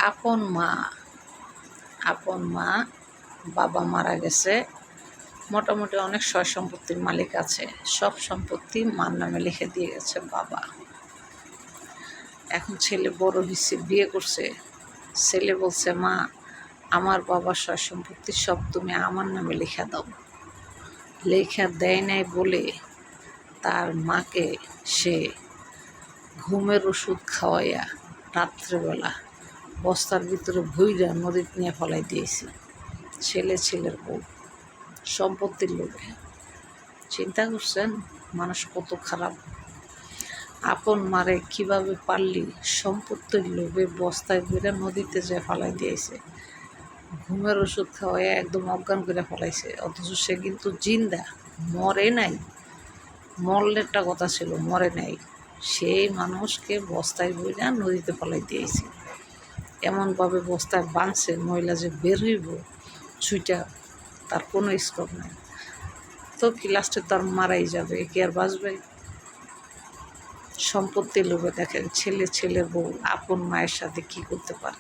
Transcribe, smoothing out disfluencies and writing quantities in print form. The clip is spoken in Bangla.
আপন মা আপন মা বাবা মারা গেছে, মোটামুটি অনেক সয় সম্পত্তির মালিক আছে, সব সম্পত্তি মার নামে লিখে দিয়ে গেছে বাবা। এখন ছেলে বড় হয়েছে, বিয়ে করছে। ছেলে বলছে, মা আমার বাবার সয় সম্পত্তি সব তুমি আমার নামে লিখে দাও। লেখা দেয় নাই বলে তার মাকে সে ঘুমের ওষুধ খাওয়াইয়া রাত্রেবেলা বস্তার ভিতরে ভুইরা নদীতে নিয়ে ফেলাই দিয়েছে। ছেলের বউ সম্পত্তির লোভে। চিন্তা করছেন মানুষ কত খারাপ। আপন মারে কিভাবে পারলি সম্পত্তির লোভে বস্তায় ভরে নদীতে যে ফেলাই দিয়েছে, ঘুমের ওষুধ খাওয়াইয়া একদম অজ্ঞান করে ফেলাইছে। অথচ সে কিন্তু জিন্দা, মরে নাই। মরলে একটা কথা ছিল, মরে নাই। সেই মানুষকে বস্তায় ভরে নদীতে ফেলাই দিয়েছে। এমনভাবে বস্তায় বাঁধছে, মহিলা যে বের হইব ছুইটা, তার কোনো স্কোপ নাই। তো কি লাস্টে তার মারাই যাবে, কি আর বাঁচবে? সম্পত্তির লোভে দেখেন ছেলে বউ আপন মায়ের সাথে কি করতে পারে।